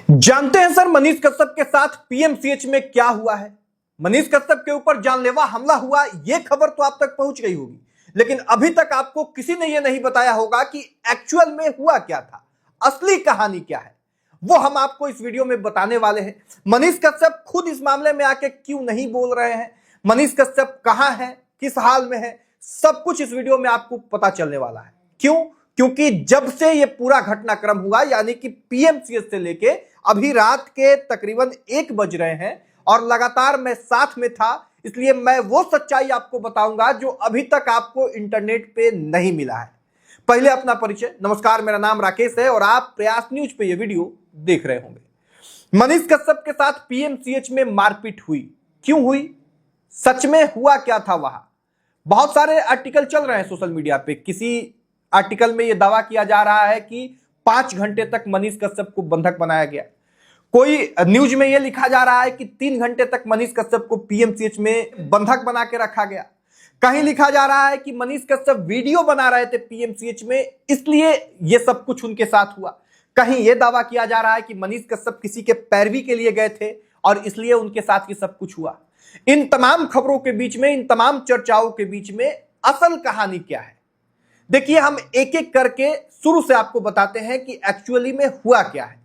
जानते हैं सर मनीष कश्यप के साथ पीएमसीएच में क्या हुआ है। मनीष कश्यप के ऊपर जानलेवा हमला हुआ, यह खबर तो आप तक पहुंच गई होगी, लेकिन अभी तक आपको किसी ने यह नहीं बताया होगा कि एक्चुअल में हुआ क्या था, असली कहानी क्या है। वो हम आपको इस वीडियो में बताने वाले हैं। मनीष कश्यप खुद इस मामले में आके क्यों नहीं बोल रहे हैं, मनीष कश्यप कहां है, किस हाल में है, सब कुछ इस वीडियो में आपको पता चलने वाला है। क्यों? क्योंकि जब से ये पूरा घटनाक्रम हुआ, यानी कि पीएमसीएच से लेके अभी रात के तकरीबन 1 बज रहे हैं और लगातार मैं साथ में था, इसलिए मैं वो सच्चाई आपको बताऊंगा जो अभी तक आपको इंटरनेट पे नहीं मिला है। पहले अपना परिचय। नमस्कार, मेरा नाम राकेश है और आप प्रयास न्यूज पे ये वीडियो देख रहे होंगे। मनीष कश्यप के साथ पीएमसीएच में मारपीट हुई, क्यों हुई, सच में हुआ क्या था वहां। बहुत सारे आर्टिकल चल रहे हैं सोशल मीडिया पे। किसी आर्टिकल में यह दावा किया जा रहा है कि 5 घंटे तक मनीष कश्यप को बंधक बनाया गया। कोई न्यूज में यह लिखा जा रहा है कि 3 घंटे तक मनीष कश्यप को पीएमसीएच में बंधक बना के रखा गया। कहीं लिखा जा रहा है कि मनीष कश्यप वीडियो बना रहे थे पीएमसीएच में, इसलिए यह सब कुछ उनके साथ हुआ। कहीं यह दावा किया जा रहा है कि मनीष कश्यप किसी के पैरवी के लिए गए थे और इसलिए उनके साथ ये सब कुछ हुआ। इन तमाम खबरों के बीच में, इन तमाम चर्चाओं के बीच में असल कहानी क्या है, देखिए हम एक एक करके शुरू से आपको बताते हैं कि एक्चुअली में हुआ क्या है।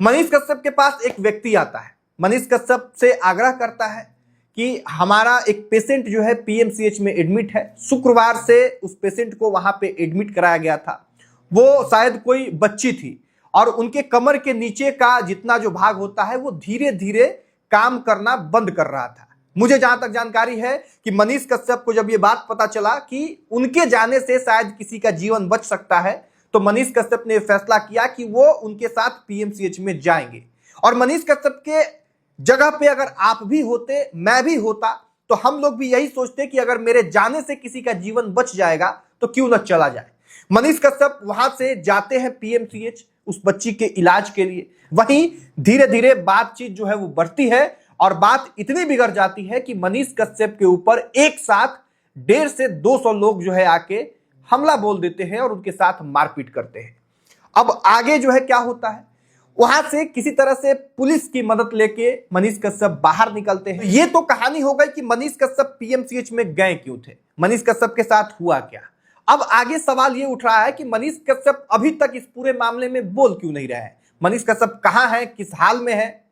मनीष कश्यप के पास एक व्यक्ति आता है, मनीष कश्यप से आग्रह करता है कि हमारा एक पेशेंट जो है पीएमसीएच में एडमिट है। शुक्रवार से उस पेशेंट को वहां पे एडमिट कराया गया था। वो शायद कोई बच्ची थी और उनके कमर के नीचे का जितना जो भाग होता है वो धीरे धीरे काम करना बंद कर रहा था। मुझे जहां तक जानकारी है कि मनीष कश्यप को जब ये बात पता चला कि उनके जाने से शायद किसी का जीवन बच सकता है, तो मनीष कश्यप ने फैसला किया कि वो उनके साथ पीएमसीएच में जाएंगे। और मनीष कश्यप के जगह पे अगर आप भी होते, मैं भी होता, तो हम लोग भी यही सोचते कि अगर मेरे जाने से किसी का जीवन बच जाएगा तो क्यों न चला जाए। मनीष कश्यप वहां से जाते हैं पीएमसीएच उस बच्ची के इलाज के लिए। वहीं धीरे धीरे बातचीत जो है वो बढ़ती है और बात इतनी बिगड़ जाती है कि मनीष कश्यप के ऊपर एक साथ 150 से 200 लोग जो है आके हमला बोल देते हैं और उनके साथ मारपीट करते हैं। अब आगे जो है क्या होता है, वहां से किसी तरह से पुलिस की मदद लेके मनीष कश्यप बाहर निकलते हैं। ये तो कहानी हो गई कि मनीष कश्यप पीएमसीएच में गए क्यों थे, मनीष कश्यप के साथ हुआ क्या। अब आगे सवाल ये उठ रहा है कि मनीष कश्यप अभी तक इस पूरे मामले में बोल क्यों नहीं रहे हैं, मनीष कश्यप कहां है, किस हाल में है।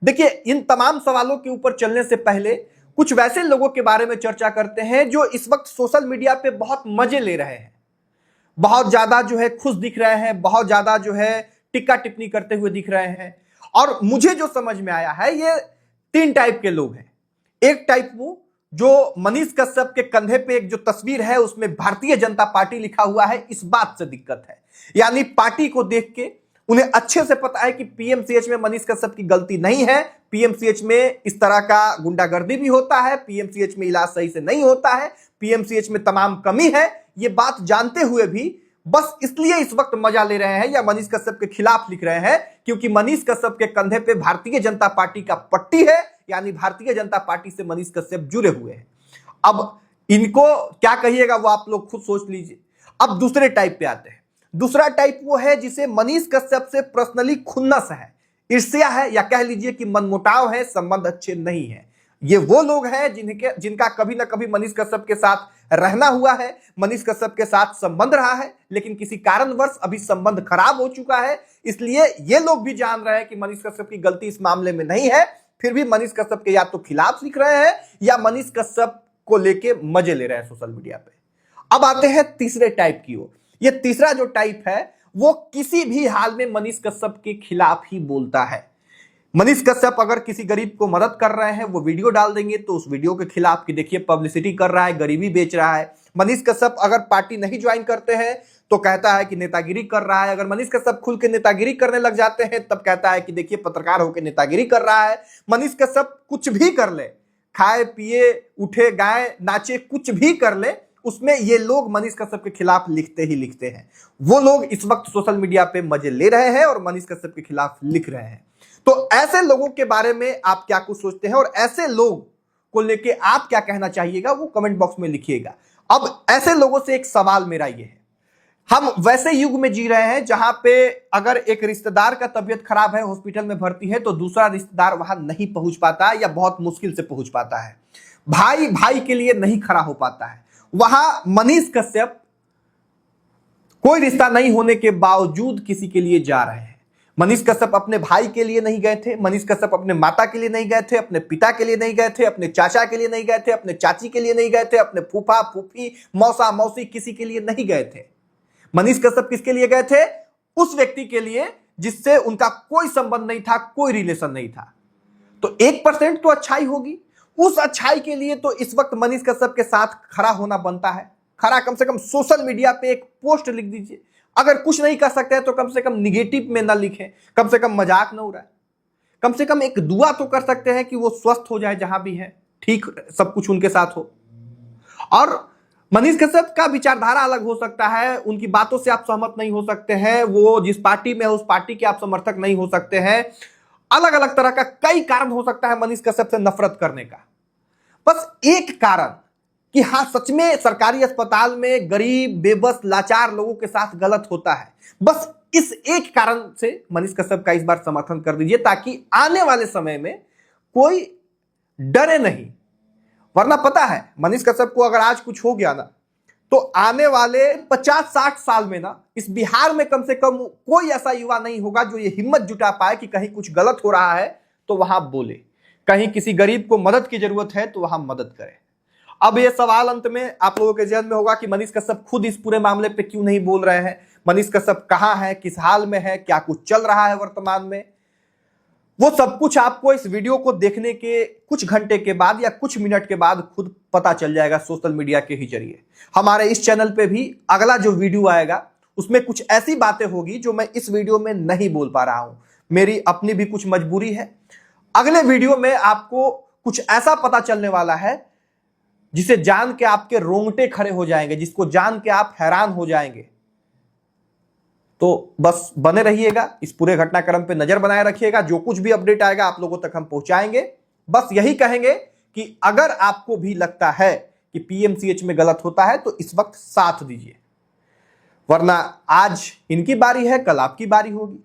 देखिए, इन तमाम सवालों के ऊपर चलने से पहले कुछ वैसे लोगों के बारे में चर्चा करते हैं जो इस वक्त सोशल मीडिया पे बहुत मजे ले रहे हैं, बहुत ज्यादा जो है खुश दिख रहे हैं, बहुत ज्यादा जो है टिक्का टिप्पणी करते हुए दिख रहे हैं। और मुझे जो समझ में आया है, ये 3 टाइप के लोग हैं। एक टाइप वो जो मनीष कश्यप के कंधे पे एक जो तस्वीर है उसमें भारतीय जनता पार्टी लिखा हुआ है, इस बात से दिक्कत है। यानी पार्टी को देख के उन्हें अच्छे से पता है कि पीएमसीएच में मनीष कश्यप की गलती नहीं है, पीएमसीएच में इस तरह का गुंडागर्दी भी होता है, पीएमसीएच में इलाज सही से नहीं होता है, पीएमसीएच में तमाम कमी है। ये बात जानते हुए भी बस इसलिए इस वक्त मजा ले रहे हैं या मनीष कश्यप के खिलाफ लिख रहे हैं क्योंकि मनीष कश्यप के कंधे पे भारतीय जनता पार्टी का पट्टी है, यानी भारतीय जनता पार्टी से मनीष कश्यप जुड़े हुए हैं। अब इनको क्या कहिएगा वो आप लोग खुद सोच लीजिए। अब दूसरे टाइप पे आते हैं। दूसरा टाइप वो है जिसे मनीष कश्यप से पर्सनली खुन्नस है, ईर्ष्या है, या कह लीजिए कि मनमुटाव है, संबंध अच्छे नहीं है। ये वो लोग हैं जिनका कभी ना कभी मनीष कश्यप के साथ रहना हुआ है, मनीष कश्यप के साथ संबंध रहा है, लेकिन किसी कारणवश अभी संबंध खराब हो चुका है। इसलिए ये लोग भी जान रहे हैं कि मनीष कश्यप की गलती इस मामले में नहीं है, फिर भी मनीष कश्यप के या तो खिलाफ लिख रहे हैं या मनीष कश्यप को लेके मजे ले रहे हैं सोशल मीडिया पे। अब आते हैं तीसरे टाइप की ओर। ये तीसरा जो टाइप है वो किसी भी हाल में मनीष कश्यप के खिलाफ ही बोलता है। मनीष कश्यप अगर किसी गरीब को मदद कर रहे हैं, वो वीडियो डाल देंगे तो उस वीडियो के खिलाफ कि देखिए पब्लिसिटी कर रहा है, गरीबी बेच रहा है। मनीष कश्यप अगर पार्टी नहीं ज्वाइन करते हैं तो कहता है कि नेतागिरी कर रहा है। अगर मनीष कश्यप खुल के नेतागिरी करने लग जाते हैं तब कहता है कि देखिए पत्रकार होकर नेतागिरी कर रहा है। मनीष कश्यप कुछ भी कर ले, खाए पिए उठे गाए नाचे, कुछ भी कर ले, उसमें ये लोग मनीष कश्यप के खिलाफ लिखते ही लिखते हैं। वो लोग इस वक्त सोशल मीडिया पे मजे ले रहे हैं और मनीष कश्यप के खिलाफ लिख रहे हैं। तो ऐसे लोगों के बारे में आप क्या कुछ सोचते हैं और ऐसे लोग को लेके आप क्या कहना चाहिएगा वो कमेंट बॉक्स में लिखिएगा। अब ऐसे लोगों से एक सवाल मेरा ये है, हम वैसे युग में जी रहे हैं जहां पे अगर एक रिश्तेदार का तबीयत खराब है, हॉस्पिटल में भर्ती है, तो दूसरा रिश्तेदार वहां नहीं पहुंच पाता या बहुत मुश्किल से पहुंच पाता है। भाई भाई के लिए नहीं खड़ा हो पाता है। वहां मनीष कश्यप कोई रिश्ता नहीं होने के बावजूद किसी के लिए जा रहे हैं। मनीष कश्यप अपने भाई के लिए नहीं गए थे, मनीष कश्यप अपने माता के लिए नहीं गए थे, अपने पिता के लिए नहीं गए थे, अपने चाचा के लिए नहीं गए थे, अपने चाची के लिए नहीं गए थे, अपने फूफा फूफी मौसा मौसी किसी के लिए नहीं गए थे। मनीष कश्यप किसके लिए गए थे? उस व्यक्ति के लिए जिससे उनका कोई संबंध नहीं था, कोई रिलेशन नहीं था। तो 1% तो अच्छाई होगी। उस अच्छाई के लिए तो इस वक्त मनीष कश्यप के साथ खड़ा होना बनता है। खड़ा कम से कम सोशल मीडिया पे एक पोस्ट लिख दीजिए। अगर कुछ नहीं कर सकते हैं तो कम से कम निगेटिव में ना लिखें, कम से कम मजाक ना उड़ाएं, कम से कम एक दुआ तो कर सकते हैं कि वो स्वस्थ हो जाए, जहां भी है ठीक सब कुछ उनके साथ हो। और मनीष कश्यप का विचारधारा अलग हो सकता है, उनकी बातों से आप सहमत नहीं हो सकते हैं, वो जिस पार्टी में है उस पार्टी के आप समर्थक नहीं हो सकते हैं। अलग अलग तरह का कई कारण हो सकता है मनीष कश्यप से नफरत करने का। बस एक कारण कि हाँ सच में सरकारी अस्पताल में गरीब बेबस लाचार लोगों के साथ गलत होता है, बस इस एक कारण से मनीष कश्यप का इस बार समर्थन कर दीजिए, ताकि आने वाले समय में कोई डरे नहीं। वरना पता है मनीष कश्यप को अगर आज कुछ हो गया ना, तो आने वाले 50-60 साल में ना इस बिहार में कम से कम कोई ऐसा युवा नहीं होगा जो ये हिम्मत जुटा पाए कि कहीं कुछ गलत हो रहा है तो वहां बोले, कहीं किसी गरीब को मदद की जरूरत है तो वहां मदद करे। अब ये सवाल अंत में आप लोगों के जहन में होगा कि मनीष कश्यप खुद इस पूरे मामले पे क्यों नहीं बोल रहे हैं, मनीष कश्यप कहां है, किस हाल में है, क्या कुछ चल रहा है वर्तमान में। वो सब कुछ आपको इस वीडियो को देखने के कुछ घंटे के बाद या कुछ मिनट के बाद खुद पता चल जाएगा सोशल मीडिया के ही जरिए। हमारे इस चैनल पे भी अगला जो वीडियो आएगा उसमें कुछ ऐसी बातें होगी जो मैं इस वीडियो में नहीं बोल पा रहा हूं, मेरी अपनी भी कुछ मजबूरी है। अगले वीडियो में आपको कुछ ऐसा पता चलने वाला है जिसे जान के आपके रोंगटे खड़े हो जाएंगे, जिसको जान के आप हैरान हो जाएंगे। तो बस बने रहिएगा, इस पूरे घटनाक्रम पे नजर बनाए रखिएगा, जो कुछ भी अपडेट आएगा आप लोगों तक हम पहुंचाएंगे। बस यही कहेंगे कि अगर आपको भी लगता है कि पीएमसीएच में गलत होता है तो इस वक्त साथ दीजिए, वरना आज इनकी बारी है, कल आपकी बारी होगी।